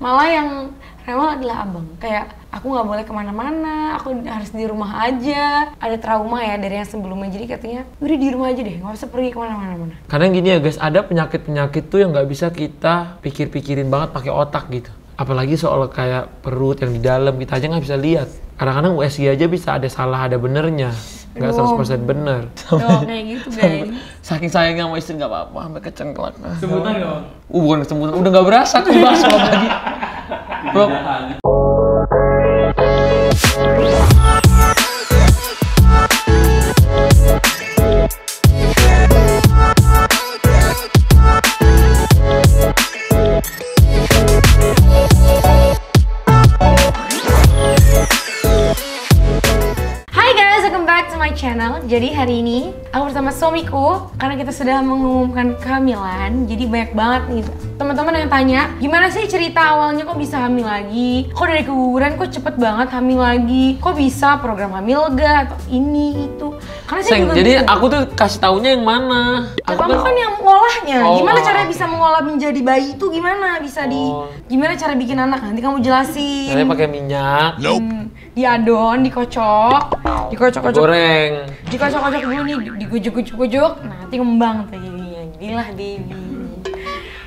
Malah yang rewel adalah abang. Kayak aku nggak boleh kemana-mana, aku harus di rumah aja. Ada trauma ya dari yang sebelumnya, jadi katanya udah di rumah aja deh, nggak usah pergi kemana-mana. Kadang gini ya guys, ada penyakit-penyakit tuh yang nggak bisa kita pikir-pikirin banget pakai otak gitu. Apalagi soal kayak perut yang di dalam, kita aja nggak bisa lihat. Kadang-kadang USG aja bisa ada salah, ada benernya. Nggak 100% bener. Oh, kayak gitu guys. Saking sayangnya sama istri nggak apa-apa, sampai kecengklak. Sebutan nggak Bang? Bukan sebutan, udah nggak berasa tuh bahas lagi. Bro. Channel. Jadi hari ini aku bersama suamiku karena kita sudah mengumumkan kehamilan. Jadi banyak banget nih teman-teman yang tanya, gimana sih cerita awalnya kok bisa hamil lagi? Kok dari keguguran kok cepet banget hamil lagi? Kok bisa program hamil gak? Atau ini itu? Karena saya juga jadi gitu. aku tuh kasih taunya yang mana? Aku kan yang mengolahnya. Gimana oh. caranya bisa mengolah menjadi bayi itu gimana? Bisa gimana cara bikin anak? Nanti kamu jelasin. Caranya pakai minyak. Diadon, dikocok, goreng, dikocok-kocok dulu nih, digujuk-gujuk, nanti ngembang tuh jadinya, jadilah baby.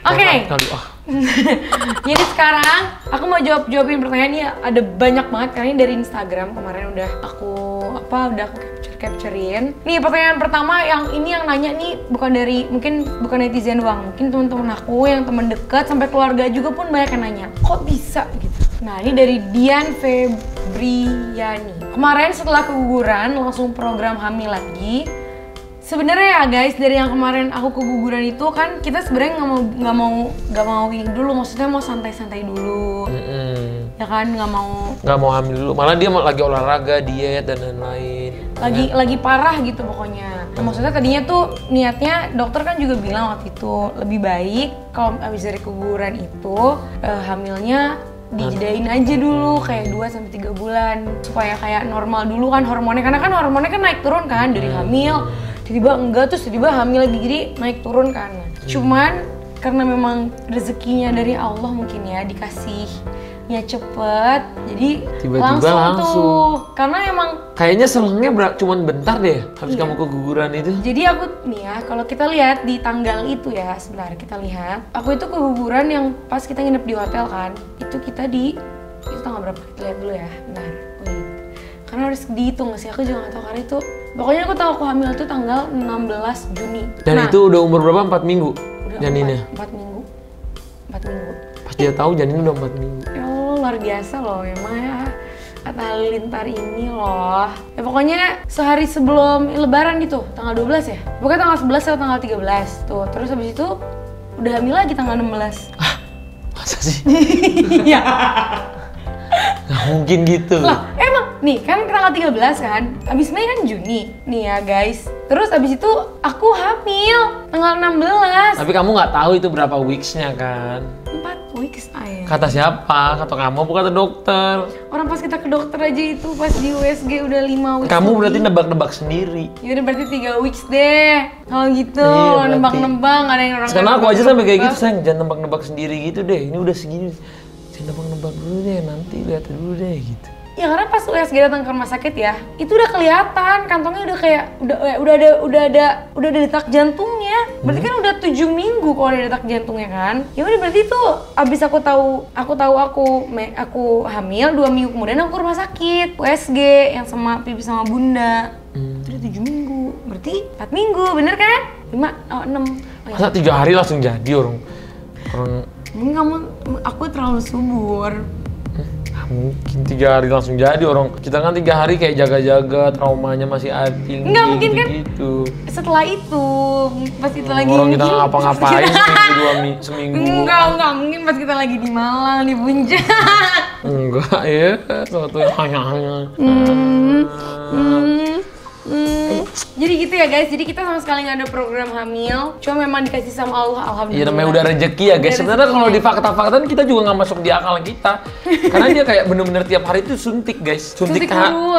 Oke. Jadi sekarang aku mau jawabin pertanyaan ini, ada banyak banget karena ini dari Instagram kemarin udah aku capturein. Nih pertanyaan pertama yang nanya nih bukan netizen doang, mungkin teman-teman aku yang teman dekat sampai keluarga juga pun banyak yang nanya, kok bisa gitu. Nah ini dari Dian Febriani. Kemarin setelah keguguran langsung program hamil lagi. Sebenarnya ya guys, dari yang kemarin aku keguguran itu kan kita sebenarnya nggak mau ini dulu, maksudnya mau santai-santai dulu. Ya kan nggak mau hamil dulu, malah dia lagi olahraga, diet dan lain-lain. Lagi parah gitu pokoknya. Nah, maksudnya tadinya tuh niatnya dokter kan juga bilang waktu itu lebih baik kalau abis dari keguguran itu hamilnya dijedain aja dulu kayak 2-3 bulan supaya kayak normal dulu kan hormonnya, karena kan hormonnya kan naik turun kan dari hamil tiba-tiba enggak, terus tiba-tiba hamil lagi, jadi naik turun kan. Cuman karena memang rezekinya dari Allah mungkin ya, dikasihnya cepet, jadi tiba-tiba langsung tuh karena emang kayaknya selengnya cuman bentar deh habis kamu keguguran itu. Jadi aku nih ya, kalau kita lihat di tanggal itu ya, sebentar kita lihat. Aku itu keguguran yang pas kita nginep di hotel kan, itu kita itu tanggal berapa? Kita lihat dulu ya, bentar. Wait. Karena harus dihitung sih, aku juga gak tahu karena itu. Pokoknya aku tahu aku hamil itu tanggal 16 Juni. Dan itu udah umur berapa? 4 minggu? Udah janinnya? 4 minggu. 4 minggu. Pas dia tahu janinnya udah 4 minggu. Ya Allah, luar biasa loh memang ya. Atta Halilintar ini loh. Ya pokoknya sehari sebelum lebaran gitu, tanggal 12 ya? Pokoknya tanggal 11 atau tanggal 13 tuh. Terus habis itu udah hamil lagi tanggal 16. Masa sih? Iya. Nggak mungkin gitu. Lah emang nih kan tanggal 13 kan, abis Mei kan Juni nih ya guys. Terus abis itu aku hamil tanggal 16. Tapi kamu nggak tahu itu berapa weeks-nya kan? 4 weeks ayah. Kata siapa? Kata kamu apa kata dokter? Orang pas kita ke dokter aja itu pas di USG udah 5 weeks. Kamu berarti nebak-nebak sendiri. Ya udah berarti 3 weeks deh. Kalau gitu, Iya, nebak-nebak ada yang orang. Sekarang aku aja sampai kayak gitu, sayang jangan nebak-nebak sendiri gitu deh. Ini udah segini. Jangan nebak-nebak dulu deh, nanti lihat dulu deh gitu. Ya karena pas USG datang ke rumah sakit ya, itu udah kelihatan kantongnya udah kayak udah ada detak jantungnya. Berarti kan udah 7 minggu kalau ada detak jantungnya kan. Ya udah berarti itu abis aku hamil 2 minggu kemudian aku ke rumah sakit USG yang sama pipi sama bunda. Itu udah 7 minggu. Berarti 4 minggu, bener kan? 6. Masa 3 hari langsung jadi orang Mungkin aku terlalu subur. Mungkin 3 hari langsung jadi orang. Kita kan 3 hari kayak jaga-jaga, traumanya masih ada tinggi. Enggak mungkin kan gitu. Setelah itu, pas kita lagi orang kita ngapa-ngapain seminggu. Enggak mungkin pas kita lagi di Malang, di Puncak. Enggak ya, suatu yang hanya. Jadi gitu ya guys, jadi kita sama sekali nggak ada program hamil, cuma memang dikasih sama Allah, alhamdulillah. Iya namanya udah rezeki ya guys. Sebenarnya kalau di fakta-faktaan kita juga nggak masuk di akal kita, karena dia kayak bener-bener tiap hari itu suntik guys, suntik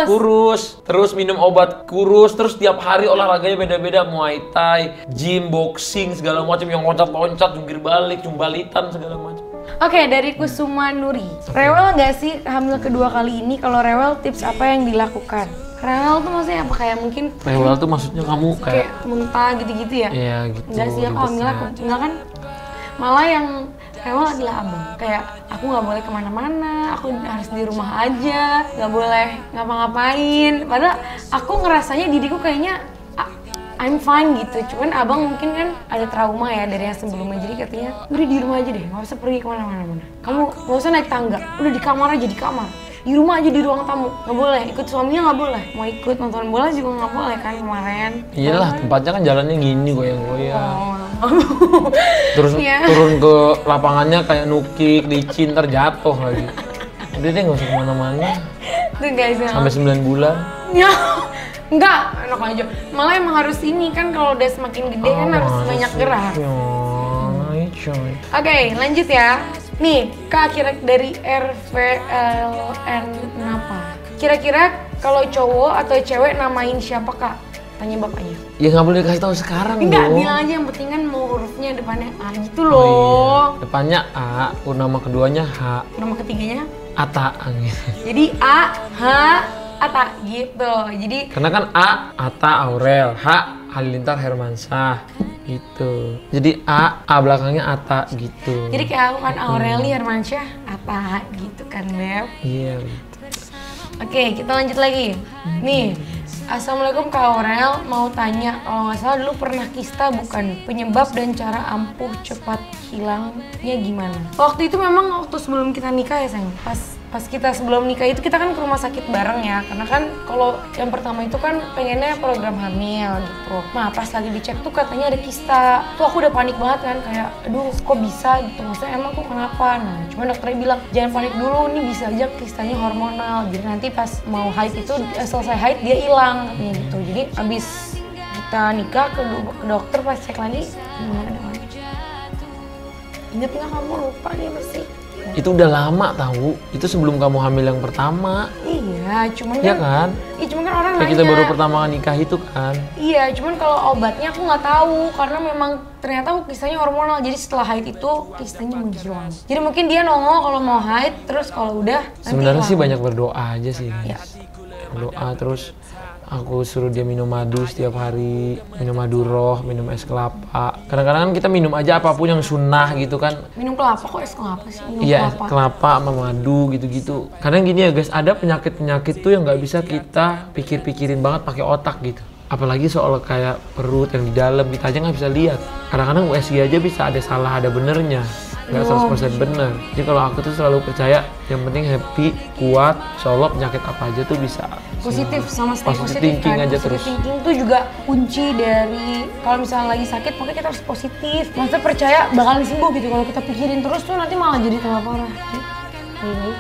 kurus, terus minum obat kurus, terus tiap hari olahraganya beda-beda, muay thai, gym, boxing segala macam, yang loncat-loncat, jungkir balik, jumbalitan segala macam. Oke, dari Kusuma Nuri. Rewel nggak sih hamil kedua kali ini? Kalau rewel, tips apa yang dilakukan? Rewel tuh maksudnya apa? Kayak mungkin Rewel tuh maksudnya kamu kayak muntah gitu-gitu ya? Iya gitu. Enggak sih, aku hamil enggak kan? Malah yang rewel adalah abang. Kayak aku nggak boleh kemana-mana, aku harus di rumah aja, nggak boleh ngapa-ngapain. Padahal aku ngerasanya diriku kayaknya I'm fine gitu, cuman abang mungkin kan ada trauma ya dari yang sebelumnya, jadi katanya udah di rumah aja deh, nggak usah pergi kemana-mana. Kamu nggak usah naik tangga, udah di kamar aja, di kamar, di rumah aja, di ruang tamu, nggak boleh, ikut suaminya nggak boleh, mau ikut nonton bola juga nggak boleh kan kemarin. Iyalah, tempatnya kan jalannya gini goyang-goyang. Oh. Terus Ya. turun ke lapangannya kayak nukik, licin, terjatuh lagi. Udah deh nggak usah kemana-mana. Tuh guys ya. Sampai 9 bulan. Ya. Enggak, enak aja. Malah emang harus ini kan kalau udah semakin gede kan harus banyak gerak. Oke, lanjut ya. Nih, Kak kira dari RVLN Napa. Kira-kira kalau cowok atau cewek namain siapa Kak? Tanya bapaknya. Ya nggak boleh kasih tahu sekarang Enggak, dong. bilang aja yang penting kan mau hurufnya depannya A gitu loh. Iya. Depannya A, nama keduanya H. Nama ketiganya? Ata gitu. Jadi A, H, Ata gitu. Jadi Karena kan A, Ata Aurel, H, Halilintar Hermansyah gitu. Jadi A belakangnya Ata gitu. jadi kayak aku kan Aureli Hermansyah, Ata gitu kan, Beb. Iya. Oke, kita lanjut lagi. Nih, Assalamualaikum Kak Aurel, mau tanya, kalau nggak salah dulu pernah kista bukan? Penyebab dan cara ampuh cepat hilangnya gimana? Waktu itu memang waktu sebelum kita nikah ya sayang, pas kita sebelum nikah itu kita kan ke rumah sakit bareng ya, karena kan kalau yang pertama itu kan pengennya program hamil gitu. Nah pas lagi dicek tuh katanya ada kista, tuh aku udah panik banget kan, kayak aduh kok bisa gitu, maksudnya emang kok kenapa? Nah cuman dokternya bilang jangan panik dulu, nih bisa aja kistanya hormonal, jadi nanti pas mau haid itu selesai haid dia hilang katanya gitu. Jadi abis kita nikah ke dokter pas cek lagi, inget nggak kamu lupa deh pasti. Itu udah lama tahu. Itu sebelum kamu hamil yang pertama. Iya, cuman Iya kan? Iya, cuman kan orang Kayak nanya. kita baru pertama nikah itu kan. Iya, cuman kalau obatnya aku nggak tahu karena memang ternyata aku kistanya hormonal. Jadi setelah haid itu kistanya menghilang. Jadi mungkin dia nongol kalau mau haid, terus kalau udah nanti Sebenarnya sih hilang. banyak berdoa aja sih. Iya. Berdoa terus aku suruh dia minum madu setiap hari, minum madu roh, minum es kelapa. Kadang-kadang kan kita minum aja apapun yang sunnah gitu kan. Minum kelapa kok es kelapa sih? Minum Iya, es kelapa. kelapa sama madu gitu-gitu. Kadang gini ya guys, ada penyakit-penyakit tuh yang nggak bisa kita pikir-pikirin banget pakai otak gitu. Apalagi soal kayak perut yang di dalam, kita aja nggak bisa lihat. Kadang-kadang USG aja bisa ada salah, ada benernya. Nggak 100% bener. Jadi kalau aku tuh selalu percaya yang penting happy, kuat, insya Allah penyakit apa aja tuh bisa. Positif sama stay Positive positif thinking kan. aja Positive terus. thinking tuh juga kunci dari kalau misalnya lagi sakit, pokoknya kita harus positif. Maksudnya percaya bakal sembuh gitu. Kalau kita pikirin terus tuh nanti malah jadi tambah parah. Jadi, lebih baik.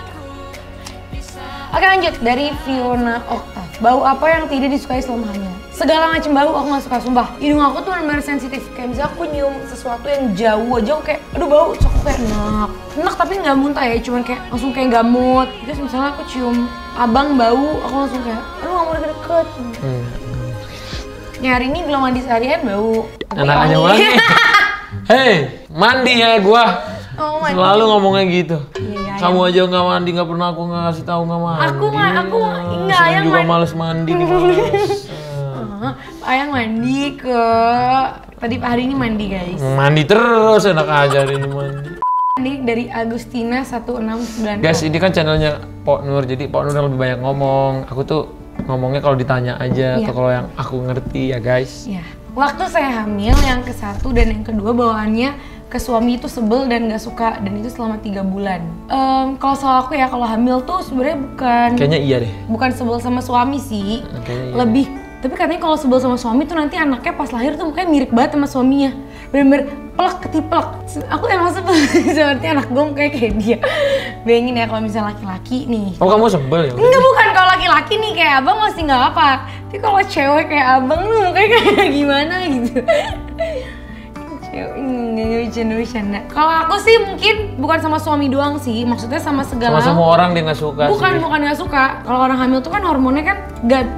Oke lanjut, dari Fiona Okta. Bau apa yang tidak disukai selama hamil? Segala macam bau aku gak suka, sumpah. Hidung aku tuh benar-benar sensitif. Kayak misalnya aku nyium sesuatu yang jauh aja, aku kayak aduh bau, terus aku kayak enak. Enak tapi nggak muntah ya, cuman kayak langsung kayak gamut. Terus misalnya aku cium abang bau, aku langsung kayak aduh gak mau deket-deket. Ya hari ini belum mandi seharian bau. Enak aja wangi. Hei, mandi ya gua. Oh, mandi. Selalu ngomongnya gitu. Iya, Kamu aja nggak mandi, nggak pernah aku nggak kasih tahu nggak mandi. Aku enggak, Saya yang juga mandi. males mandi nih, males. Ayang mandi ke tadi hari ini mandi guys. Mandi terus, enak aja hari ini mandi. Mandi dari Agustina 169. Guys, ini kan channelnya Pok Nur, jadi Pok Nur yang lebih banyak ngomong. Aku tuh ngomongnya kalau ditanya aja, Iya. atau kalau yang aku ngerti ya guys. Ya, waktu saya hamil yang ke-1 dan yang kedua bawaannya ke suami itu sebel dan gak suka, dan itu selama 3 bulan. Kalau soal aku ya, kalau hamil tuh sebenarnya Kayaknya iya deh. bukan sebel sama suami sih, Kayaknya iya. lebih. Tapi katanya kalau sebel sama suami tuh nanti anaknya pas lahir tuh mukanya mirip banget sama suaminya, bener-bener pelek ketiplek. Aku emang sebel seperti anak gue mukanya kayak dia. Bayangin ya kalau misalnya laki-laki nih. Oh kamu sebel ya? Enggak, bukan, kalau laki-laki nih kayak abang masih nggak apa. Tapi kalau cewek kayak abang tuh mukanya kayak gimana gitu. Bercanda. Kalau aku sih mungkin bukan sama suami doang sih, maksudnya sama segala. Sama semua orang dia nggak suka Bukan sih. bukan nggak suka. Kalau orang hamil tuh kan hormonnya kan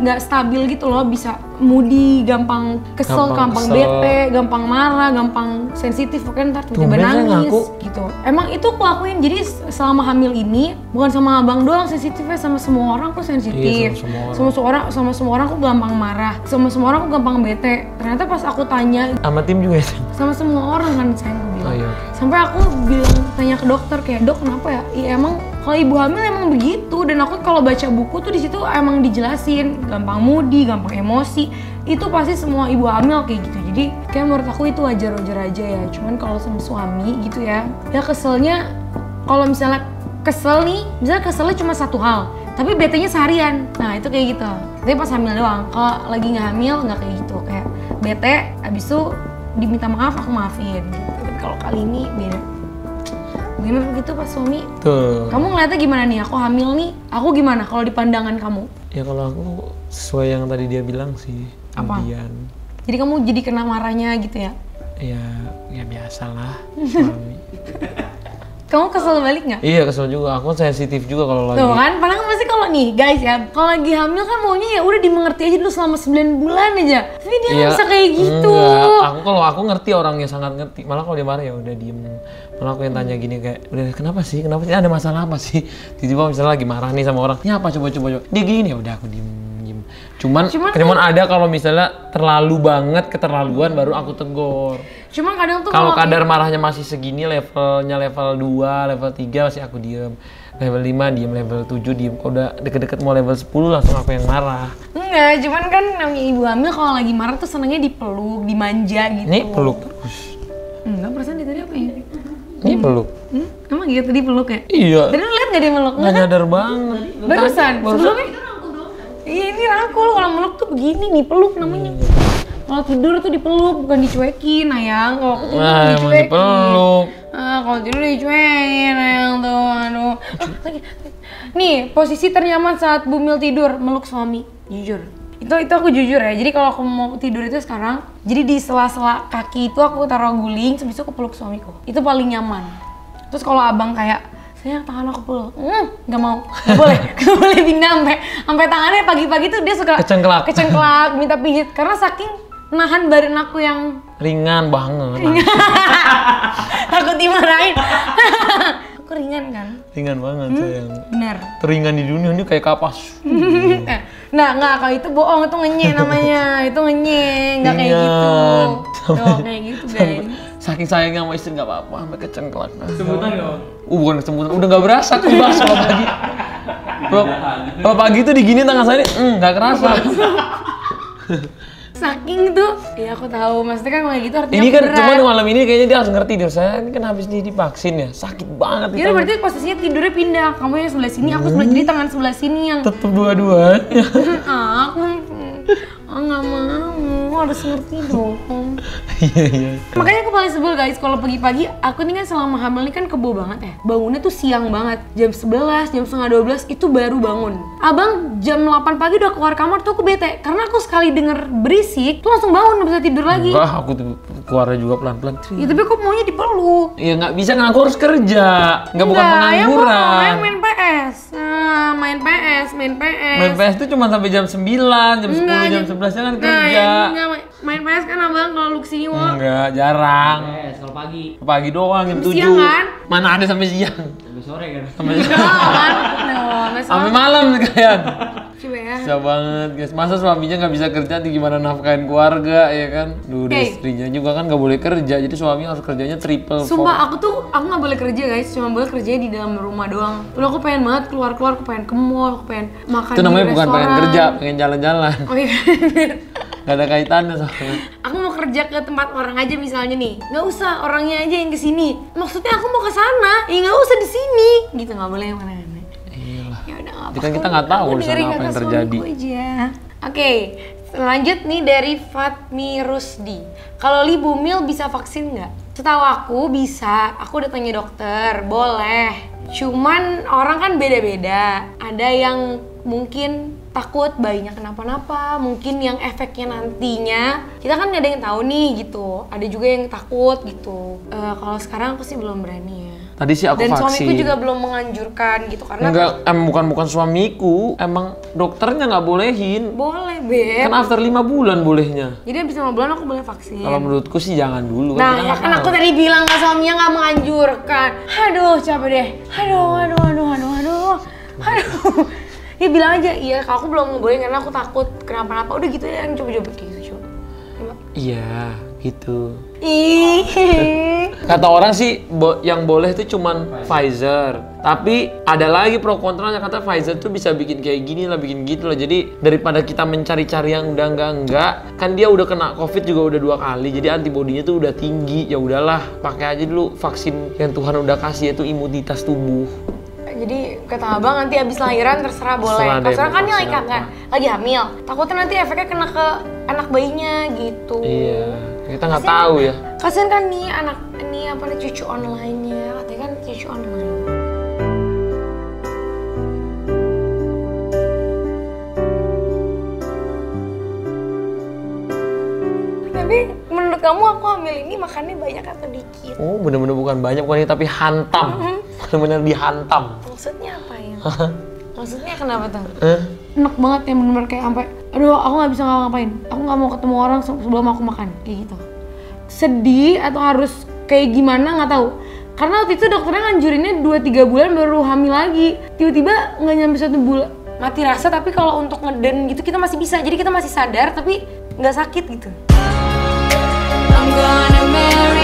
nggak stabil gitu loh, bisa moody, gampang kesel, gampang kesel. bete, gampang marah, gampang sensitif, pokoknya ntar tiba-tiba Tumben saya nangis ngaku. gitu. Emang itu aku lakuin, jadi selama hamil ini bukan sama abang doang sensitifnya, sama semua orang aku sensitif. Iya, sama Sama semua orang aku gampang marah, sama semua orang aku gampang bete. Ternyata pas aku tanya Sama tim juga ya? sama semua orang kan saya bilang. Oh, iya. Sampai aku bilang tanya ke dokter kayak, "Dok, kenapa ya?" Iya emang kalau ibu hamil emang begitu, dan aku kalau baca buku tuh di situ emang dijelasin gampang moody, gampang emosi. Itu pasti semua ibu hamil kayak gitu. Jadi kayak menurut aku itu wajar-wajar aja ya. Cuman kalau sama suami gitu ya keselnya kalau misalnya kesel nih, misalnya keselnya cuma satu hal, tapi betenya seharian. Nah, itu kayak gitu. Tapi pas hamil doang. Kalau lagi nggak hamil nggak kayak gitu. Kayak bete, abis itu diminta maaf aku maafin gitu. Tapi kalau kali ini beda. Gimana gitu pas suami? Tuh. Kamu ngeliatnya gimana nih? Aku hamil nih. Aku gimana kalau di pandangan kamu? Ya kalau aku sesuai yang tadi dia bilang sih. Apa? Kemudian Jadi kamu jadi kena marahnya gitu ya? ya biasalah suami. Kamu kesel balik nggak? Iya kesel juga, aku sensitif juga kalau lagi. Tuh kan, padahal kan pasti kalau nih guys ya, kalau lagi hamil kan maunya ya udah dimengerti aja dulu selama 9 bulan aja. Tapi dia nggak bisa kayak gitu. Enggak, kalau aku ngerti, orangnya sangat ngerti. Malah kalau dia marah ya udah diem. Malah aku yang tanya gini kayak, udah kenapa sih? Kenapa sih? Ada masalah apa sih? Tiba-tiba misalnya lagi marah nih sama orang, ini apa coba. Dia gini ya udah aku diem. Cuman ada kalau misalnya terlalu banget, keterlaluan baru aku tegur. Cuma kadang tuh Kalau kadar marahnya masih segini, levelnya level 2, level 3 masih aku diem. Level 5 diem, level 7 diem. Kalau udah deket-deket mau level 10 langsung aku yang marah. enggak, cuman kan namanya ibu hamil kalau lagi marah tuh senengnya dipeluk, dimanja gitu. Ini peluk terus. Enggak, perasaan dia tadi apa ya? Ini peluk. Emang gitu dipeluk ya? Iya. Tadi lu liat gak dia meluk? Nggak nyadar banget. Barusan? Sebelumnya? Iya, ini rangkul. Kalau meluk tuh begini nih, peluk namanya. Kalau tidur tuh dipeluk, bukan dicuekin, ayang. Kalau aku tidur Nah, emang dicuekin. dipeluk. Kalau tidur dicuekin, ayang tuh, aduh. Lagi. Nih, posisi ternyaman saat Bumil tidur, meluk suami. Jujur. Itu aku jujur ya. Jadi kalau aku mau tidur itu sekarang, jadi di sela-sela kaki itu aku taruh guling, habis itu aku peluk suamiku. Itu paling nyaman. Terus kalau abang kayak, sayang tangan aku peluk, nggak mau, nggak boleh, nggak boleh pindah sampai tangannya pagi-pagi tuh dia suka kecengklak, minta pijit karena saking nahan badan aku yang Ringan banget. takut dimarahin. Aku ringan kan? Ringan banget sayang. Bener. Teringan di dunia ini kayak kapas. Nah, nggak, kalau itu bohong, itu ngenye namanya, itu ngenye, nggak kayak gitu. Tuh, kayak gitu guys. Saking sayangnya sama istri nggak apa-apa sampai kecengklak. Sebutan nggak? Bukan kesemutan, udah nggak berasa kebas kalau pagi. Kalau pagi tuh digini tangan saya ini, nggak kerasa. Saking itu, ya aku tahu, maksudnya kan kayak gitu artinya Ini kan berat. cuma malam ini kayaknya dia harus ngerti deh, saya ini kan habis divaksin ya, sakit banget Ya udah, berarti posisinya tidurnya pindah. Kamu yang sebelah sini, aku sebelah, jadi tangan sebelah sini yang tetep dua-duanya. aku nggak mau, harus ngerti dong. Iya. Makanya aku paling sebel guys, kalau pagi-pagi aku nih kan selama hamil nih kan kebo banget ya. Bangunnya tuh siang banget, jam 11, jam setengah 12 itu baru bangun. Abang jam 8 pagi udah keluar kamar tuh aku bete, karena aku sekali denger berisik tuh langsung bangun, nggak bisa tidur lagi. Enggak, aku tuh keluarnya juga pelan-pelan. Ya tapi aku maunya dipeluk. Ya nggak bisa kan, aku harus kerja, nggak bukan Yang pengangguran. main PS. Nah, main PS. Main PS tuh cuma sampai jam 9, jam 10, jam 11 kan kerja. Enggak, main PS kan abang kalau lu kesini wah. Enggak, jarang. Kalau pagi Pagi doang jam 7. Siang kan? Mana ada sampai siang. sampai sore kan. Sampai Sampai malam sekalian. Coba ya. Susah banget guys. Masa suaminya nggak bisa kerja, nanti gimana nafkahin keluarga ya kan? Duh, istrinya juga kan nggak boleh kerja, jadi suami harus kerjanya triple. Sumpah aku nggak boleh kerja guys, cuma boleh kerja di dalam rumah doang. Terus aku pengen banget keluar, aku pengen ke mall, aku pengen makan Itu namanya di bukan pengen restoran. kerja, pengen jalan-jalan. Oh iya. Gak ada kaitannya soalnya. Aku mau kerja ke tempat orang aja misalnya nih, nggak usah orangnya aja yang kesini. Maksudnya aku mau ke sana, ya nggak usah di sini. Gitu nggak boleh yang mana-mana. Iyalah. Ya udah nggak Jadi kan kita nggak tahu Aku di sana dengerin apa kata yang terjadi. suamiku aja. Oke, lanjut nih dari Fatmi Rusdi. Kalau Li Bumil bisa vaksin nggak? Setahu aku bisa. Aku udah tanya dokter, boleh. Cuman orang kan beda-beda. Ada yang mungkin takut bayinya kenapa-napa, mungkin yang efeknya nantinya kita kan nggak ada yang tahu nih gitu. Ada juga yang takut gitu. Kalau sekarang aku sih belum berani ya. Tadi sih aku Dan vaksin. suamiku juga belum menganjurkan gitu karena Enggak, bukan suamiku, emang dokternya nggak bolehin. boleh, Beb. Kan after 5 bulan bolehnya. Jadi abis 5 bulan aku boleh vaksin. Kalau menurutku sih jangan dulu. Nah, kita ya nggak kan tahu. aku tadi bilang ke suaminya nggak menganjurkan. Aduh, capek deh. Aduh. Ya bilang aja, iya kalau aku belum ngebolehin karena aku takut kenapa-napa. Udah gitu ya, coba-coba gitu, coba. Iya, gitu. Ih. Kata orang sih yang boleh itu cuman Pfizer. Tapi ada lagi pro kontranya, kata Pfizer tuh bisa bikin kayak gini lah, bikin gitu lah. Jadi daripada kita mencari-cari yang udah enggak, kan dia udah kena COVID juga udah 2 kali. Jadi antibodinya tuh udah tinggi. Ya udahlah, pakai aja dulu vaksin yang Tuhan udah kasih, yaitu imunitas tubuh. Jadi kata abang nanti abis lahiran terserah boleh. Terserah deh, Terserah kan mau dia lagi vaksin kan, lagi hamil. Takutnya nanti efeknya kena ke anak bayinya gitu. Iya, kita nggak tahu ya. Kasian kan nih anak ini apa nih cucu online-nya, katanya kan cucu online. Tapi menurut kamu aku hamil ini makannya banyak atau dikit? Oh, bener-bener bukan banyak, bukan ini, tapi hantam. Bener-bener dihantam. Maksudnya apa ya? Maksudnya kenapa tuh? Eh? Enak banget ya bener-bener kayak sampai aduh aku nggak bisa ngapain, aku nggak mau ketemu orang sebelum aku makan kayak gitu. Sedih atau harus kayak gimana nggak tahu, karena waktu itu dokternya nganjurinnya 2-3 bulan baru hamil lagi, tiba-tiba nggak nyampe 1 bulan mati rasa. Tapi kalau untuk ngeden gitu kita masih bisa, jadi kita masih sadar tapi nggak sakit gitu. I'm gonna marry